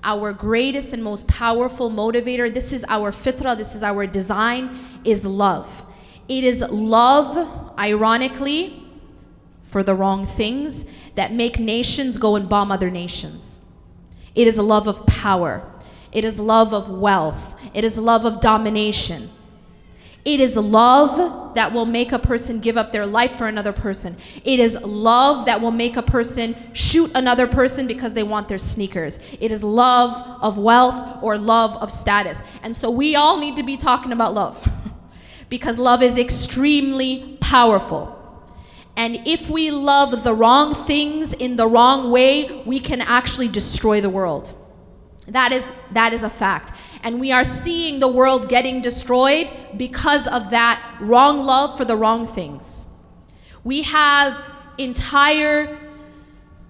Our greatest and most powerful motivator, this is our fitrah, this is our design, is love. It is love, ironically, for the wrong things that make nations go and bomb other nations. It is a love of power. It is love of wealth. It is love of domination. It is love that will make a person give up their life for another person. It is love that will make a person shoot another person because they want their sneakers. It is love of wealth or love of status. And so we all need to be talking about love because love is extremely powerful. And if we love the wrong things in the wrong way, we can actually destroy the world. That is a fact. And we are seeing the world getting destroyed because of that wrong love for the wrong things. We have entire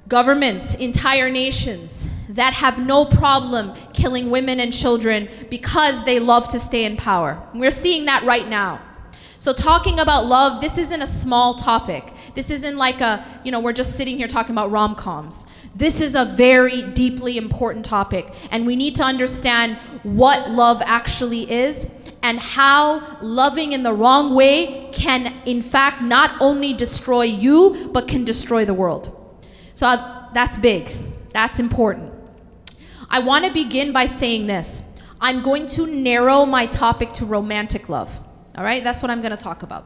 governments, entire nations that have no problem killing women and children because they love to stay in power. We're seeing that right now. So talking about love, this isn't a small topic. This isn't like we're just sitting here talking about rom-coms. This is a very deeply important topic, and we need to understand what love actually is and how loving in the wrong way can, in fact, not only destroy you, but can destroy the world. So that's big. That's important. I want to begin by saying this. I'm going to narrow my topic to romantic love. All right? That's what I'm going to talk about.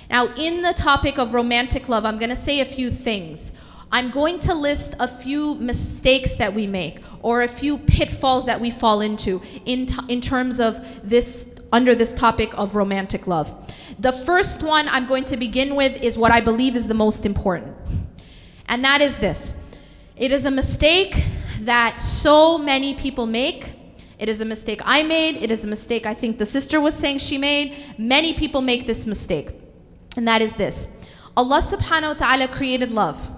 Now, in the topic of romantic love, I'm going to say a few things. I'm going to list a few mistakes that we make or a few pitfalls that we fall into in terms of this, under this topic of romantic love. The first one I'm going to begin with is what I believe is the most important. And that is this. It is a mistake that so many people make. It is a mistake I made. It is a mistake I think the sister was saying she made. Many people make this mistake. And that is this. Allah subhanahu wa ta'ala created love.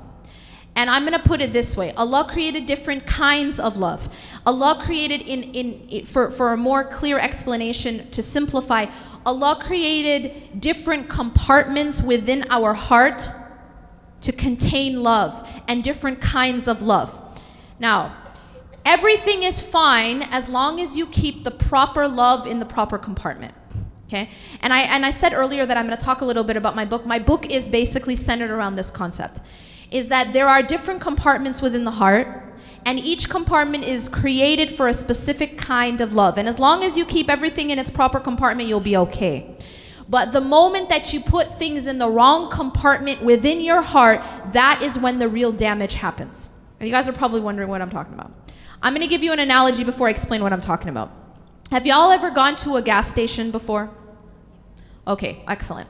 And I'm going to put it this way. Allah created different kinds of love. Allah created, for a more clear explanation, to simplify, Allah created different compartments within our heart to contain love and different kinds of love. Now, everything is fine as long as you keep the proper love in the proper compartment. Okay? And I said earlier that I'm going to talk a little bit about my book. My book is basically centered around this concept. Is that there are different compartments within the heart, and each compartment is created for a specific kind of love. And as long as you keep everything in its proper compartment, you'll be okay. But the moment that you put things in the wrong compartment within your heart, that is when the real damage happens. And you guys are probably wondering what I'm talking about. I'm going to give you an analogy before I explain what I'm talking about. Have y'all ever gone to a gas station before? Okay, excellent.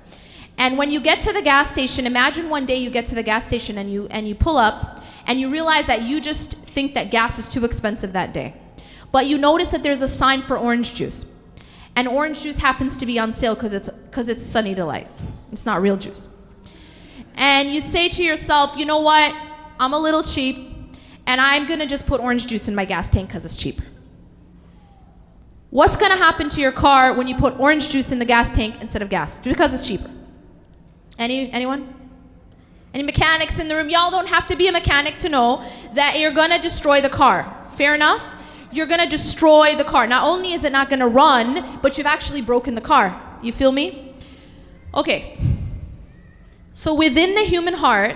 And when you get to the gas station, imagine one day you get to the gas station and you pull up and you realize that you just think that gas is too expensive that day. But you notice that there's a sign for orange juice. And orange juice happens to be on sale because it's Sunny Delight. It's not real juice. And you say to yourself, you know what? I'm a little cheap and I'm going to just put orange juice in my gas tank because it's cheaper. What's going to happen to your car when you put orange juice in the gas tank instead of gas? Because it's cheaper. Anyone? Any mechanics in the room? Y'all don't have to be a mechanic to know that you're gonna destroy the car. Fair enough? You're gonna destroy the car. Not only is it not gonna run, but you've actually broken the car. You feel me? Okay. So within the human heart,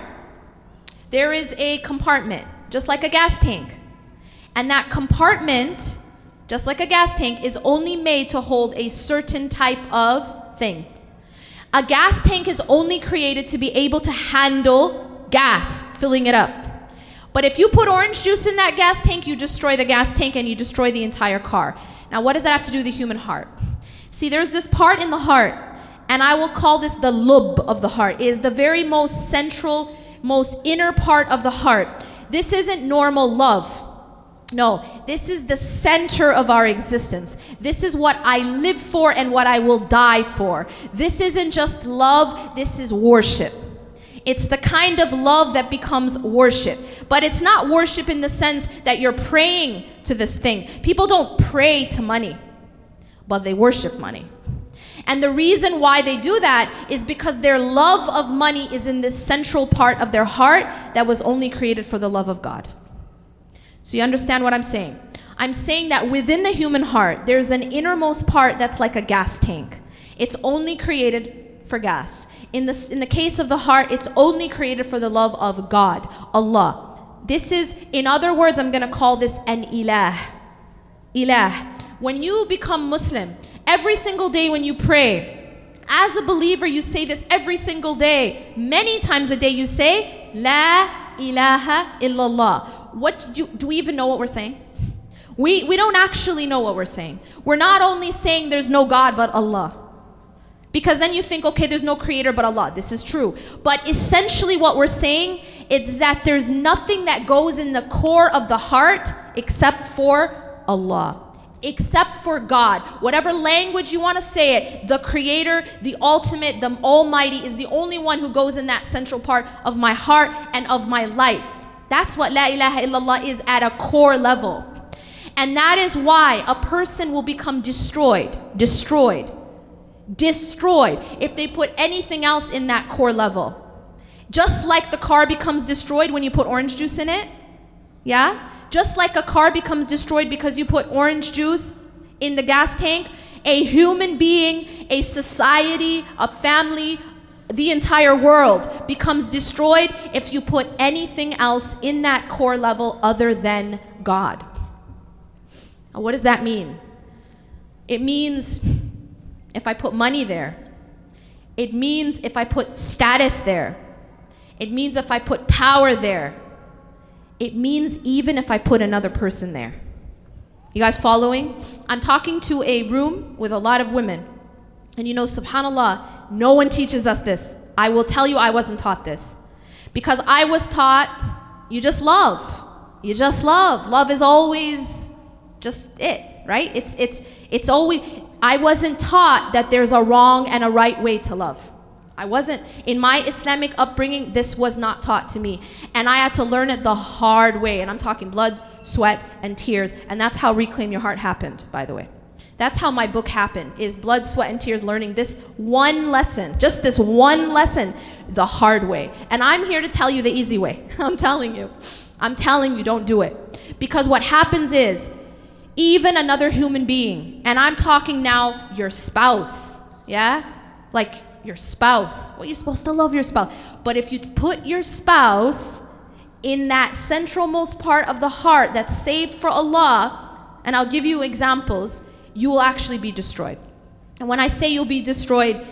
there is a compartment, just like a gas tank. And that compartment, just like a gas tank, is only made to hold a certain type of thing. A gas tank is only created to be able to handle gas, filling it up. But if you put orange juice in that gas tank, you destroy the gas tank and you destroy the entire car. Now, what does that have to do with the human heart? See, there's this part in the heart, and I will call this the lub of the heart. It is the very most central, most inner part of the heart. This isn't normal love. No, this is the center of our existence. This is what I live for and what I will die for. This isn't just love, this is worship. It's the kind of love that becomes worship. But it's not worship in the sense that you're praying to this thing. People don't pray to money, but they worship money. And the reason why they do that is because their love of money is in this central part of their heart that was only created for the love of God. So you understand what I'm saying? I'm saying that within the human heart, there's an innermost part that's like a gas tank. It's only created for gas. In the case of the heart, it's only created for the love of God, Allah. This is, in other words, I'm going to call this an ilah. Ilah. When you become Muslim, every single day when you pray, as a believer, you say this every single day. Many times a day you say, La ilaha illallah. What do we even know what we're saying? We don't actually know what we're saying. We're not only saying there's no God but Allah. Because then you think, okay, there's no creator but Allah. This is true. But essentially what we're saying is that there's nothing that goes in the core of the heart except for Allah. Except for God. Whatever language you want to say it, the creator, the ultimate, the almighty is the only one who goes in that central part of my heart and of my life. That's what La ilaha illallah is at a core level. And that is why a person will become destroyed if they put anything else in that core level. Just like the car becomes destroyed when you put orange juice in it. Yeah? Just like a car becomes destroyed because you put orange juice in the gas tank, a human being, a society, a family, the entire world becomes destroyed if you put anything else in that core level other than God. Now, what does that mean? It means if I put money there. It means if I put status there. It means if I put power there. It means even if I put another person there. You guys following? I'm talking to a room with a lot of women. And you know, subhanAllah, no one teaches us this. I will tell you I wasn't taught this. Because I was taught, you just love. You just love. Love is always just it, right? It's always, I wasn't taught that there's a wrong and a right way to love. I wasn't, in my Islamic upbringing, this was not taught to me. And I had to learn it the hard way. And I'm talking blood, sweat, and tears. And that's how Reclaim Your Heart happened, by the way. That's how my book happened, is blood, sweat, and tears, learning this one lesson, just this one lesson, the hard way. And I'm here to tell you the easy way. I'm telling you, don't do it. Because what happens is, even another human being, and I'm talking now your spouse, yeah? Like your spouse. Well, you're supposed to love your spouse. But if you put your spouse in that centralmost part of the heart that's saved for Allah, and I'll give you examples, you will actually be destroyed. And when I say you'll be destroyed,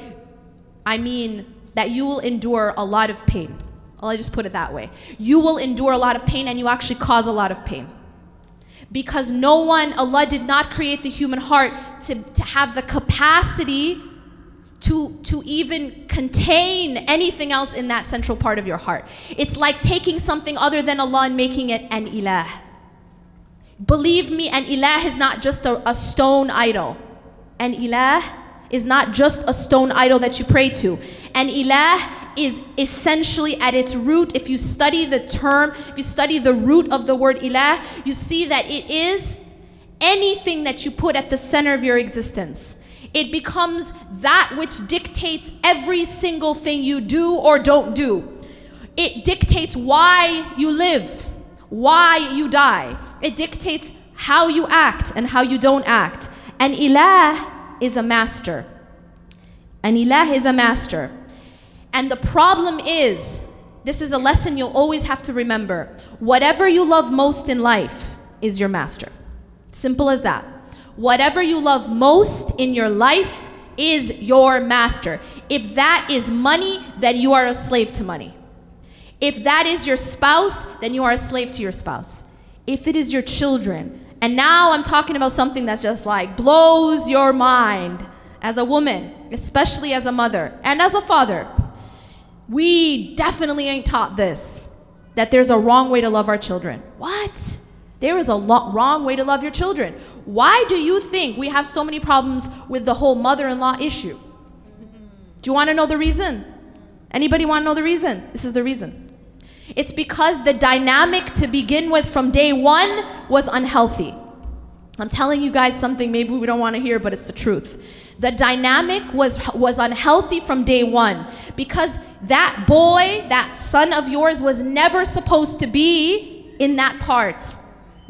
I mean that you will endure a lot of pain. I'll just put it that way. You will endure a lot of pain, and you actually cause a lot of pain. Because no one, Allah did not create the human heart to have the capacity to even contain anything else in that central part of your heart. It's like taking something other than Allah and making it an ilah. Believe me, an ilah is not just a stone idol. An ilah is not just a stone idol that you pray to. An ilah is essentially at its root, if you study the term, if you study the root of the word ilah, you see that it is anything that you put at the center of your existence. It becomes that which dictates every single thing you do or don't do. It dictates why you live, why you die. It dictates how you act and how you don't act. An ilah is a master. An ilah is a master. And the problem is, this is a lesson you'll always have to remember. Whatever you love most in life is your master. Simple as that. Whatever you love most in your life is your master. If that is money, then you are a slave to money. If that is your spouse, then you are a slave to your spouse. If it is your children, and now I'm talking about something that's just like blows your mind as a woman, especially as a mother and as a father. We definitely ain't taught this, that there's a wrong way to love our children. What? There is a wrong way to love your children. Why do you think we have so many problems with the whole mother-in-law issue? Do you want to know the reason? Anybody want to know the reason? This is the reason. It's because the dynamic to begin with from day one was unhealthy. I'm telling you guys something maybe we don't want to hear, but it's the truth. The dynamic was unhealthy from day one, because that boy, that son of yours, was never supposed to be in that part.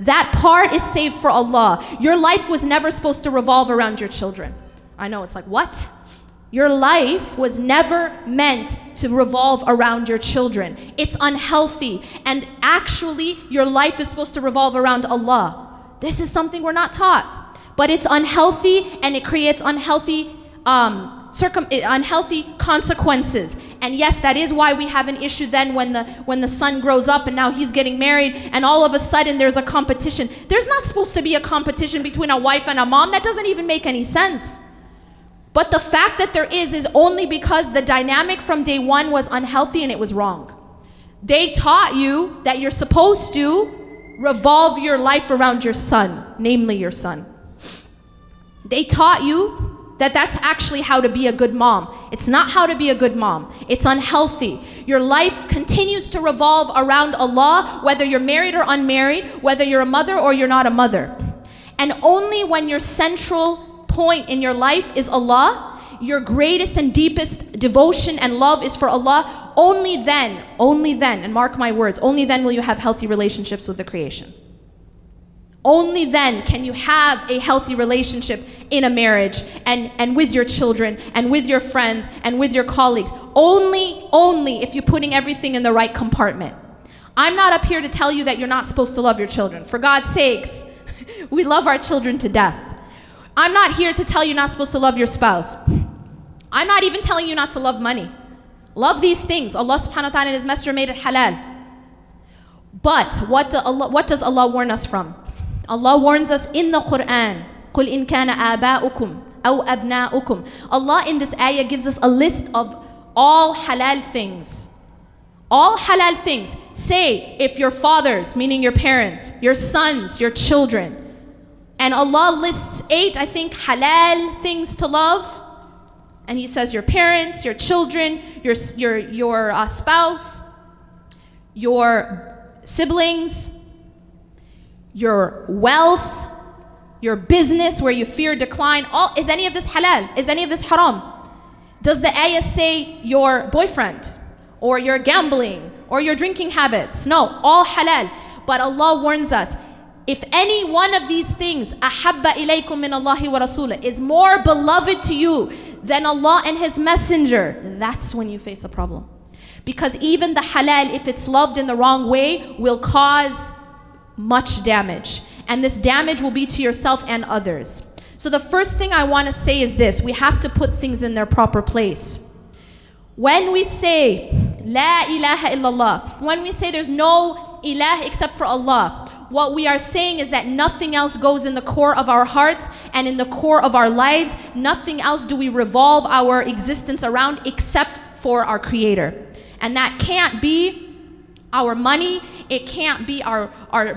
That part is saved for Allah. Your life was never supposed to revolve around your children. I know, it's like, what? Your life was never meant to revolve around your children. It's unhealthy. And actually, your life is supposed to revolve around Allah. This is something we're not taught. But it's unhealthy, and it creates unhealthy consequences. And yes, that is why we have an issue then when the son grows up and now he's getting married and all of a sudden there's a competition. There's not supposed to be a competition between a wife and a mom. That doesn't even make any sense. But the fact that there is only because the dynamic from day one was unhealthy and it was wrong. They taught you that you're supposed to revolve your life around your son, namely your son. They taught you that that's actually how to be a good mom. It's not how to be a good mom. It's unhealthy. Your life continues to revolve around Allah, whether you're married or unmarried, whether you're a mother or you're not a mother. And only when your central point in your life is Allah, your greatest and deepest devotion and love is for Allah, only then, and mark my words, only then will you have healthy relationships with the creation. Only then can you have a healthy relationship in a marriage and with your children and with your friends and with your colleagues. Only if you're putting everything in the right compartment. I'm not up here to tell you that you're not supposed to love your children. For God's sakes, we love our children to death. I'm not here to tell you you're not supposed to love your spouse. I'm not even telling you not to love money. Love these things. Allah subhanahu wa ta'ala and His Messenger made it halal. But what does Allah warn us from? Allah warns us in the Quran, قُلْ إِن كَانَ آبَاؤُكُمْ أَوْ أَبْنَاؤُكُمْ. Allah in this ayah gives us a list of all halal things. All halal things. Say, if your fathers, meaning your parents, your sons, your children. And Allah lists 8, I think, halal things to love. And He says your parents, your children, your spouse, your siblings, your wealth, your business where you fear decline. Is any of this halal? Is any of this haram? Does the ayah say your boyfriend or your gambling or your drinking habits? No, all halal. But Allah warns us, if any one of these things ahabba ilaykum min Allahi wa rasulah is more beloved to you than Allah and His Messenger, that's when you face a problem. Because even the halal, if it's loved in the wrong way, will cause much damage, and this damage will be to yourself and others. So the first thing I want to say is this: we have to put things in their proper place. When we say La ilaha illallah, when we say there's no ilah except for Allah, what we are saying is that nothing else goes in the core of our hearts and in the core of our lives. Nothing else do we revolve our existence around except for our Creator. And that can't be our money, it can't be our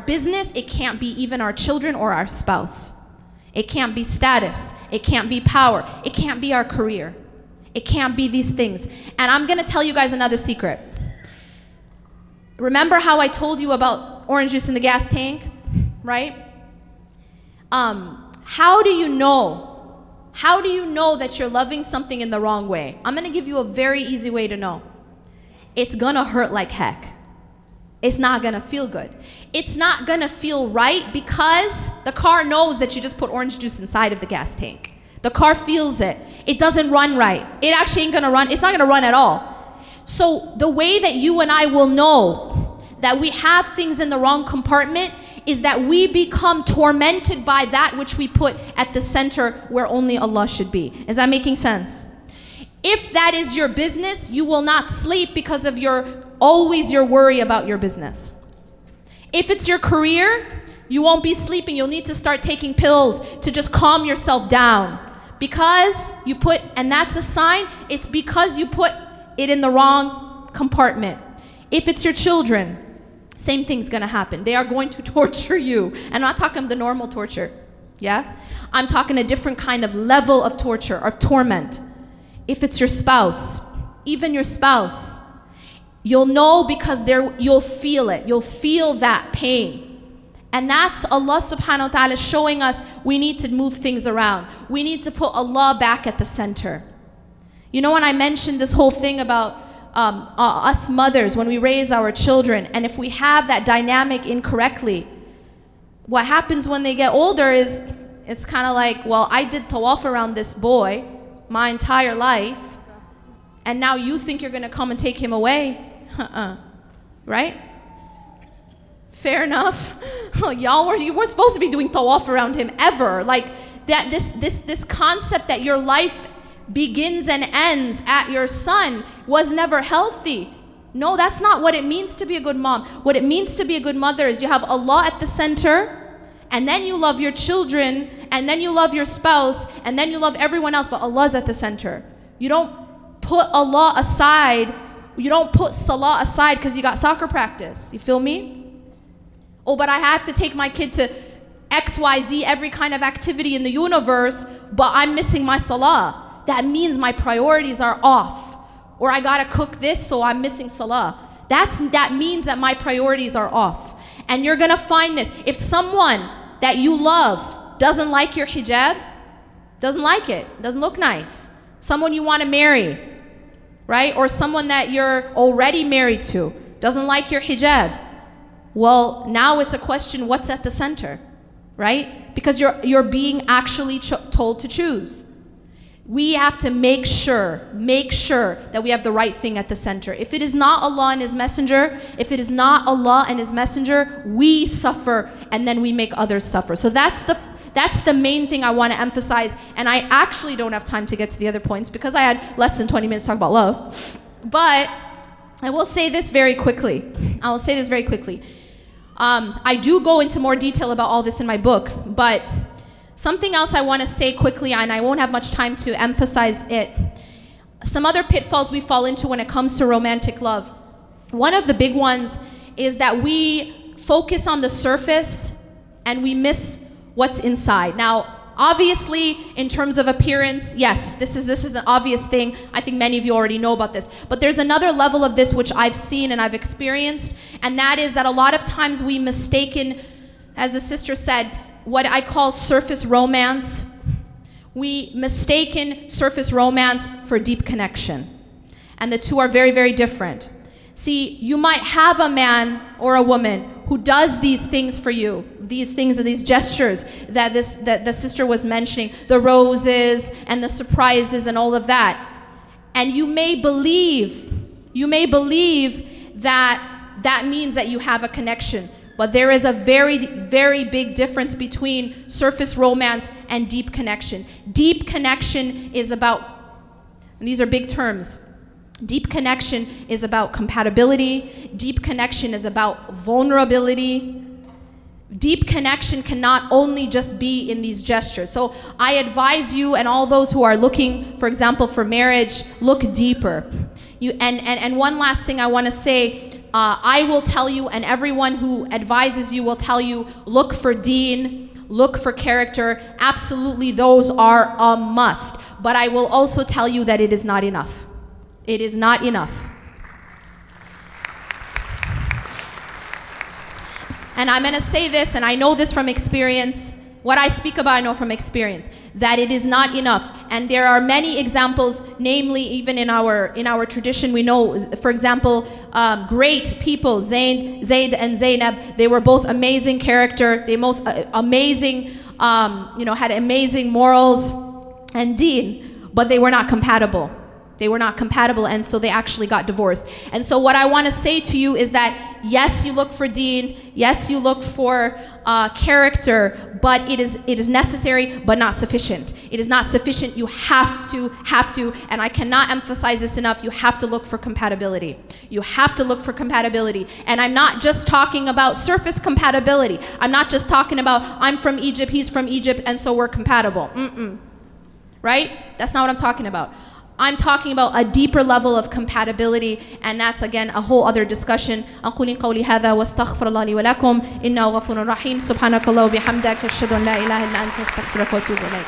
business, it can't be even our children or our spouse. It can't be status, it can't be power, it can't be our career. It can't be these things. And I'm gonna tell you guys another secret. Remember how I told you about orange juice in the gas tank, right? How do you know that you're loving something in the wrong way? I'm gonna give you a very easy way to know. It's gonna hurt like heck. It's not gonna feel good. It's not gonna feel right because the car knows that you just put orange juice inside of the gas tank. The car feels it. It doesn't run right. It actually ain't gonna run. It's not gonna run at all. So the way that you and I will know that we have things in the wrong compartment is that we become tormented by that which we put at the center where only Allah should be. Is that making sense? If that is your business, you will not sleep because of always your worry about your business. If it's your career, you won't be sleeping. You'll need to start taking pills to just calm yourself down. Because you put, and that's a sign, it's because you put it in the wrong compartment. If it's your children, same thing's gonna happen. They are going to torture you. And I'm not talking the normal torture, yeah? I'm talking a different kind of level of torture, of torment. If it's your spouse, even your spouse, you'll know because you'll feel it. You'll feel that pain. And that's Allah subhanahu wa ta'ala showing us we need to move things around. We need to put Allah back at the center. You know, when I mentioned this whole thing about us mothers, when we raise our children, and if we have that dynamic incorrectly, what happens when they get older is, it's kind of like, well, I did tawaf around this boy my entire life, and now you think you're going to come and take him away? Right? Fair enough. You weren't supposed to be doing tawaf around him ever. Like that, this concept that your life begins and ends at your son was never healthy. No, that's not what it means to be a good mom. What it means to be a good mother is you have Allah at the center, and then you love your children, and then you love your spouse, and then you love everyone else, but Allah's at the center. You don't put Allah aside. You don't put Salah aside because you got soccer practice. You feel me? Oh, but I have to take my kid to XYZ, every kind of activity in the universe, but I'm missing my Salah. That means my priorities are off. Or I gotta cook this, so I'm missing Salah. That means that my priorities are off. And you're gonna find this. If someone that you love doesn't like your hijab, doesn't like it, doesn't look nice, someone you wanna marry, right? Or someone that you're already married to doesn't like your hijab, well, now it's a question, what's at the center, right? Because you're being actually told to choose. We have to make sure that we have the right thing at the center. If it is not Allah and His Messenger, we suffer, and then we make others suffer. So that's the main thing I want to emphasize. And I actually don't have time to get to the other points because I had less than 20 minutes to talk about love. But I will say this very quickly. I do go into more detail about all this in my book, but something else I want to say quickly, and I won't have much time to emphasize it. Some other pitfalls we fall into when it comes to romantic love. One of the big ones is that we focus on the surface and we miss what's inside. Now, obviously, in terms of appearance, yes, this is an obvious thing. I think many of you already know about this. But there's another level of this which I've seen and I've experienced, and that is that a lot of times we mistaken, as the sister said, what I call surface romance. We mistaken surface romance for deep connection. And the two are very, very different. See, you might have a man or a woman who does these things for you, these things and these gestures that the sister was mentioning, the roses and the surprises and all of that. And you may believe that means that you have a connection. But there is a very, very big difference between surface romance and deep connection. Deep connection is about, and these are big terms, deep connection is about compatibility. Deep connection is about vulnerability. Deep connection cannot only just be in these gestures. So I advise you and all those who are looking, for example, for marriage, look deeper. And one last thing I want to say, I will tell you, and everyone who advises you will tell you, look for deen, look for character. Absolutely, those are a must. But I will also tell you that it is not enough. It is not enough. And I'm going to say this, and I know this from experience. What I speak about, I know from experience, that it is not enough. And there are many examples, namely even in our tradition, we know, for example, great people, Zayd and Zainab, they were both amazing character, they both amazing, had amazing morals and deen, but they were not compatible. They were not compatible, and so they actually got divorced. And so what I want to say to you is that, yes, you look for deen, yes, you look for character, but it is necessary, but not sufficient. It is not sufficient. You have to, and I cannot emphasize this enough, you have to look for compatibility. You have to look for compatibility. And I'm not just talking about surface compatibility. I'm not just talking about, I'm from Egypt, he's from Egypt, and so we're compatible. Right? That's not what I'm talking about. I'm talking about a deeper level of compatibility, and that's again a whole other discussion. أقول قولي هذا واستغفر الله لي ولكم إنه غفور رحيم سبحانك الله وبحمدك أشهد أن لا إله إلا أنت أستغفرك وأتوب إليك.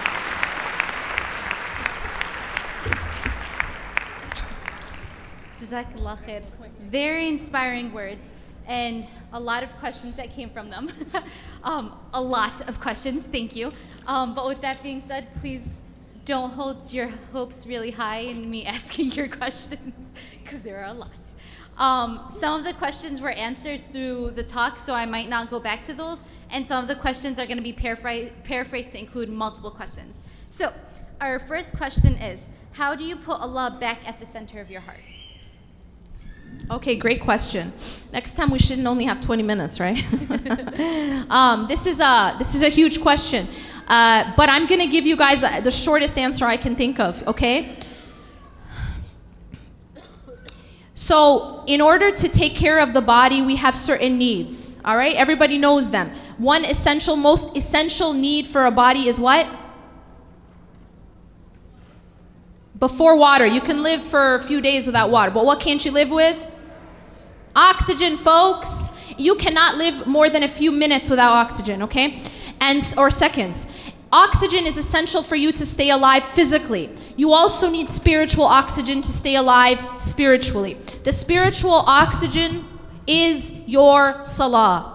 Jazakallah khair. Very inspiring words, and a lot of questions that came from them. A lot of questions, thank you. But with that being said, please don't hold your hopes really high in me asking your questions, because there are a lot. Some of the questions were answered through the talk, so I might not go back to those. And some of the questions are going to be paraphrased to include multiple questions. So our first question is, how do you put Allah back at the center of your heart? Okay, great question. Next time we shouldn't only have 20 minutes, right? This is a huge question. But I'm going to give you guys the shortest answer I can think of, okay? So in order to take care of the body, we have certain needs, all right? Everybody knows them. One most essential need for a body is what? Before water. You can live for a few days without water, but what can't you live with? Oxygen, folks. You cannot live more than a few minutes without oxygen, okay? Or seconds. Oxygen is essential for you to stay alive physically. You also need spiritual oxygen to stay alive spiritually. The spiritual oxygen is your salah.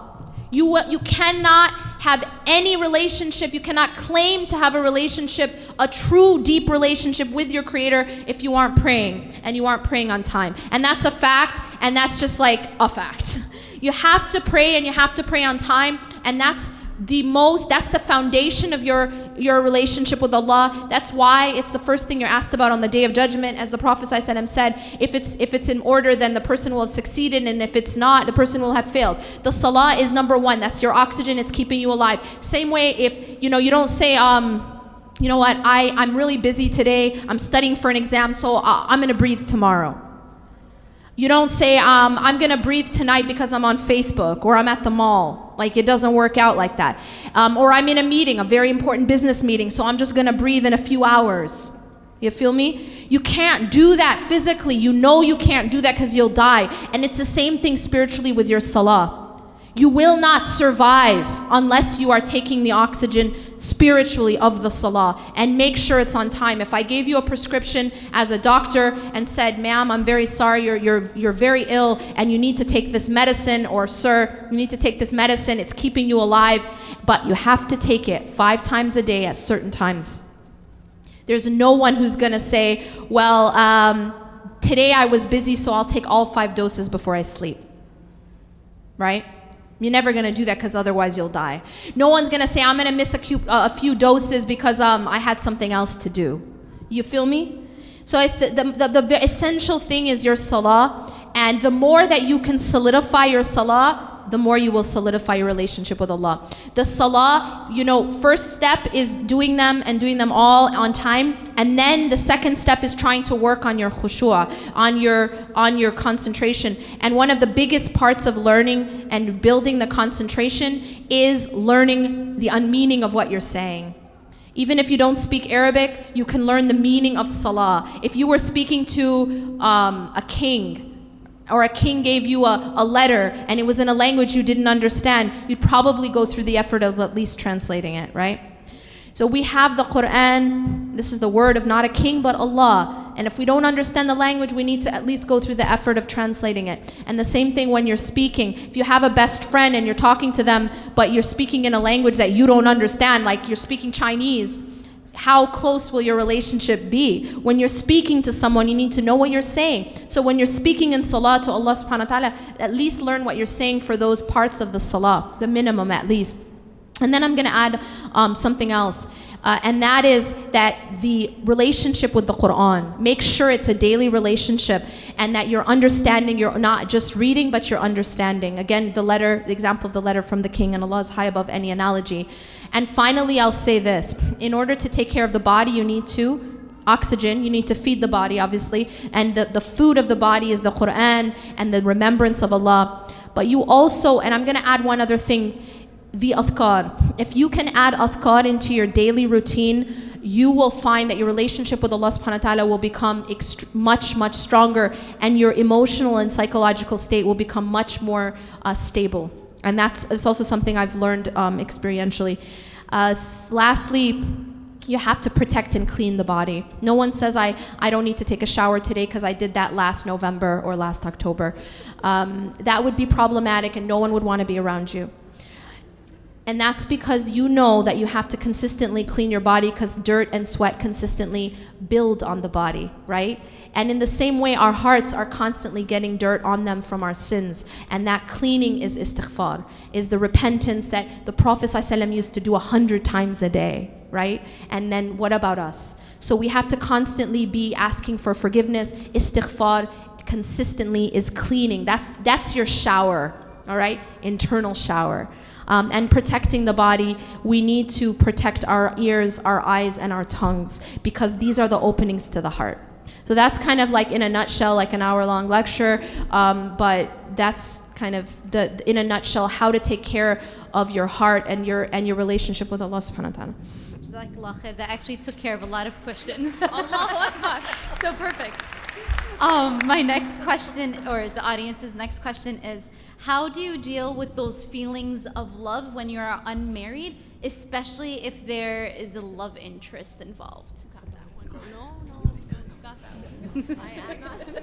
You cannot have any relationship, you cannot claim to have a relationship, a true deep relationship with your Creator if you aren't praying, and you aren't praying on time. And that's a fact, and that's just like a fact. You have to pray, and you have to pray on time, and that's the foundation of your relationship with Allah. That's why it's the first thing you're asked about on the Day of Judgment. As the Prophet ﷺ said, if it's in order, then the person will have succeeded, and if it's not, the person will have failed. The salah is number one. That's your oxygen. It's keeping you alive. Same way, if you don't say, you know what, I'm really busy today, I'm studying for an exam, so I'm going to breathe tomorrow. You don't say, I'm going to breathe tonight because I'm on Facebook or I'm at the mall. Like, it doesn't work out like that. Or I'm in a meeting, a very important business meeting, so I'm just going to breathe in a few hours. You feel me? You can't do that physically. You know you can't do that because you'll die. And it's the same thing spiritually with your salah. You will not survive unless you are taking the oxygen spiritually of the salah, and make sure it's on time. If I gave you a prescription as a doctor and said, ma'am, I'm very sorry, you're very ill and you need to take this medicine, or sir, you need to take this medicine, it's keeping you alive, but you have to take it 5 times a day at certain times. There's no one who's gonna say, well, today I was busy, so I'll take all 5 doses before I sleep, right? You're never going to do that because otherwise you'll die. No one's going to say, I'm going to miss a few doses because I had something else to do. You feel me? So I said the essential thing is your salah. And the more that you can solidify your salah, the more you will solidify your relationship with Allah. The salah, first step is doing them and doing them all on time. And then the second step is trying to work on your khushu'ah, on your concentration. And one of the biggest parts of learning and building the concentration is learning the meaning of what you're saying. Even if you don't speak Arabic, you can learn the meaning of salah. If you were speaking to a king, or a king gave you a letter and it was in a language you didn't understand, you'd probably go through the effort of at least translating it, right? So we have the Quran. This is the word of not a king but Allah. And if we don't understand the language, we need to at least go through the effort of translating it. And the same thing when you're speaking. If you have a best friend and you're talking to them, but you're speaking in a language that you don't understand, like you're speaking Chinese, how close will your relationship be? When you're speaking to someone, you need to know what you're saying. So when you're speaking in salah to Allah subhanahu wa ta'ala, at least learn what you're saying for those parts of the salah, the minimum at least. And then I'm going to add something else. And that is that the relationship with the Quran. Make sure it's a daily relationship, and that you're understanding, you're not just reading, but you're understanding. Again, the example of the letter from the king, and Allah is high above any analogy. And finally, I'll say this. In order to take care of the body, you need oxygen, you need to feed the body, obviously. And the food of the body is the Quran and the remembrance of Allah. But you also, and I'm going to add one other thing, the adhkar. If you can add adhkar into your daily routine, you will find that your relationship with Allah subhanahu wa ta'ala will become much, much stronger, and your emotional and psychological state will become much more stable. And it's also something I've learned experientially. Lastly, you have to protect and clean the body. No one says, I don't need to take a shower today because I did that last November or last October. That would be problematic, and no one would want to be around you. And that's because you know that you have to consistently clean your body, because dirt and sweat consistently build on the body, right? And in the same way, our hearts are constantly getting dirt on them from our sins. And that cleaning is istighfar, is the repentance that the Prophet ﷺ used to do 100 times a day, right? And then what about us? So we have to constantly be asking for forgiveness. Istighfar consistently is cleaning. That's your shower, all right? Internal shower. And protecting the body, we need to protect our ears, our eyes, and our tongues, because these are the openings to the heart. So that's kind of like, in a nutshell, like an hour-long lecture, but that's kind of in a nutshell, how to take care of your heart and your relationship with Allah subhanahu wa ta'ala. Jazakallah khair. That actually took care of a lot of questions. Allahu Akbar. So perfect. My next question, or the audience's next question, is how do you deal with those feelings of love when you're unmarried, especially if there is a love interest involved? Got that one. No. Got that one. I'm not going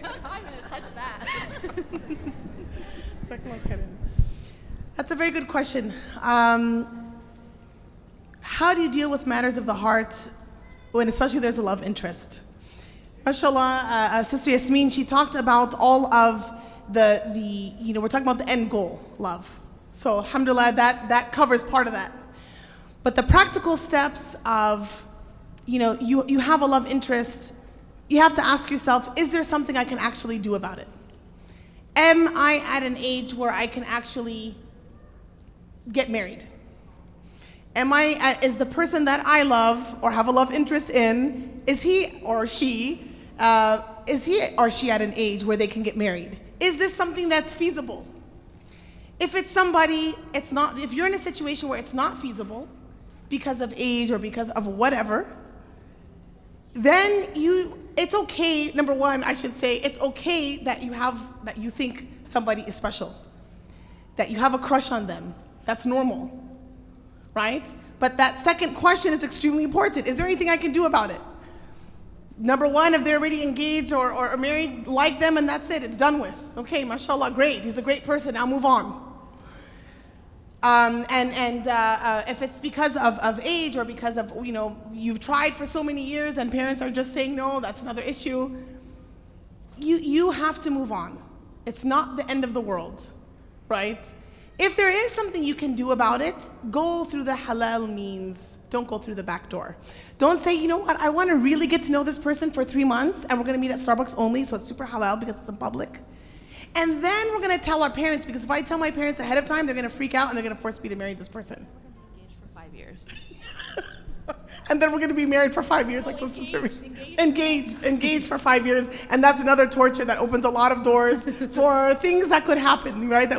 to touch that. That's a very good question. How do you deal with matters of the heart when especially there's a love interest? MashaAllah, Sister Yasmin, she talked about all of we're talking about the end goal, love. So alhamdulillah, that covers part of that. But the practical steps of, you have a love interest, you have to ask yourself, is there something I can actually do about it? Am I at an age where I can actually get married? Is the person that I love or have a love interest in, is he or she at an age where they can get married? Is this something that's feasible? If it's somebody, it's not. If you're in a situation where it's not feasible because of age or because of whatever, then it's okay. Number one, I should say, it's okay that you think somebody is special, that you have a crush on them. That's normal, right? But that second question is extremely important. Is there anything I can do about it? Number one, if they're already engaged or married, like them and that's it, it's done with. Okay, mashallah, great. He's a great person, I'll move on. If it's because of age or because of, you've tried for so many years and parents are just saying no, that's another issue. You have to move on. It's not the end of the world, right? If there is something you can do about it, go through the halal means. Don't go through the back door. Don't say, you know what, I want to really get to know this person for 3 months and we're going to meet at Starbucks only, so it's super halal because it's in public. And then we're going to tell our parents, because if I tell my parents ahead of time, they're going to freak out and they're going to force me to marry this person. We're going to be engaged for 5 years. And then we're going to be married for 5 years, like the sister. Engaged for 5 years, and that's another torture that opens a lot of doors for things that could happen, right?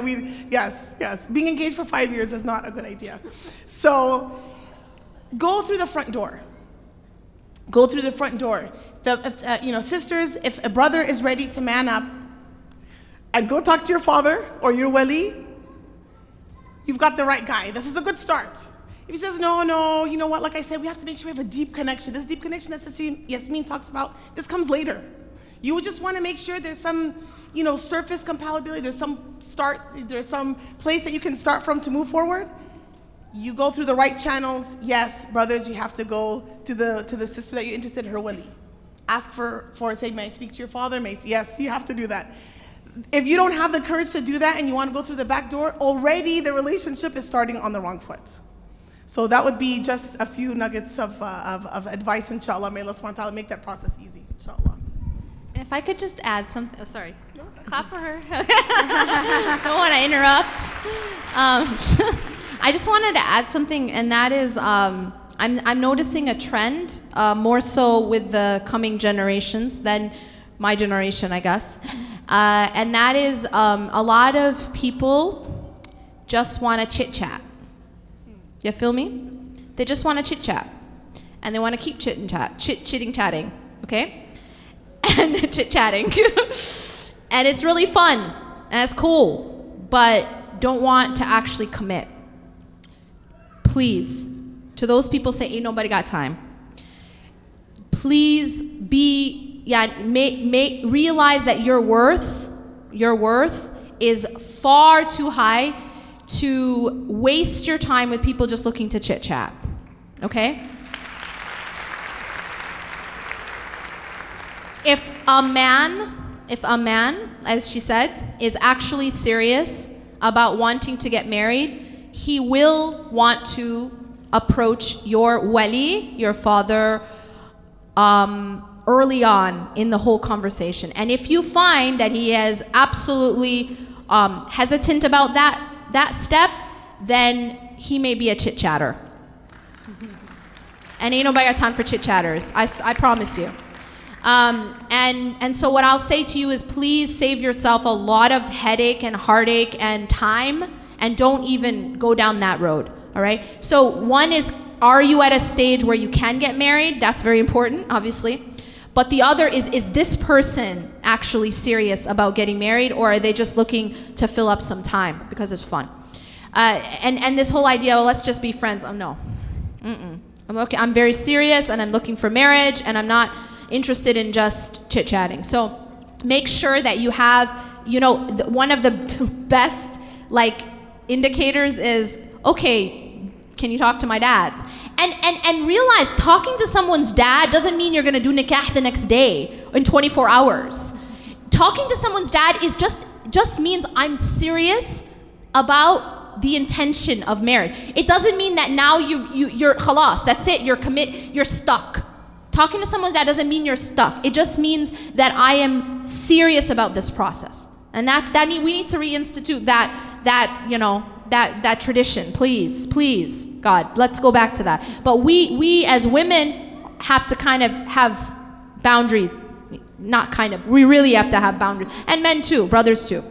Yes, being engaged for 5 years is not a good idea. So, go through the front door. Go through the front door. Sisters, if a brother is ready to man up, and go talk to your father or your wali, you've got the right guy. This is a good start. If he says, no, you know what, like I said, we have to make sure we have a deep connection. This deep connection that Sister Yasmin talks about, this comes later. You would just want to make sure there's some, surface compatibility, there's some place that you can start from to move forward. You go through the right channels. Yes, brothers, you have to go to the sister that you're interested in, her wali. Ask for say, may I speak to your father? Yes, you have to do that. If you don't have the courage to do that and you want to go through the back door, already the relationship is starting on the wrong foot. So that would be just a few nuggets of advice, inshallah. May Allah subhanahu wa ta'ala make that process easy, inshallah. And if I could just add something, sorry. No, clap for her. Don't want to interrupt. I just wanted to add something, and that is, I'm noticing a trend, more so with the coming generations than my generation, I guess. And that is a lot of people just want to chit-chat. You feel me? They just want to chit-chat. And they want to keep chitting-chatting, okay? And chit-chatting. And it's really fun, and it's cool, but don't want to actually commit. Please, to those people say, ain't nobody got time. Please realize that your worth is far too high to waste your time with people just looking to chit chat. Okay? If a man, as she said, is actually serious about wanting to get married, he will want to approach your wali, your father, early on in the whole conversation. And if you find that he is absolutely hesitant about that step, then he may be a chit-chatter. And ain't nobody got time for chit-chatters, I promise you. And so what I'll say to you is, please save yourself a lot of headache and heartache and time, and don't even go down that road, all right? So one is, are you at a stage where you can get married? That's very important, obviously. But the other is this person actually serious about getting married, or are they just looking to fill up some time because it's fun? And this whole idea, well, let's just be friends. Oh, no. I'm very serious, and I'm looking for marriage, and I'm not interested in just chit-chatting. So make sure that you have, one of the best indicators is, okay, can you talk to my dad? And realize talking to someone's dad doesn't mean you're gonna do nikah the next day in 24 hours. Talking to someone's dad is just means I'm serious about the intention of marriage. It doesn't mean that now you're khalas, that's it, you're stuck. Talking to someone's dad doesn't mean you're stuck. It just means that I am serious about this process. And we need to reinstitute that tradition. Please, God, let's go back to that. But we as women have to kind of have boundaries. We really have to have boundaries. And men too, brothers too.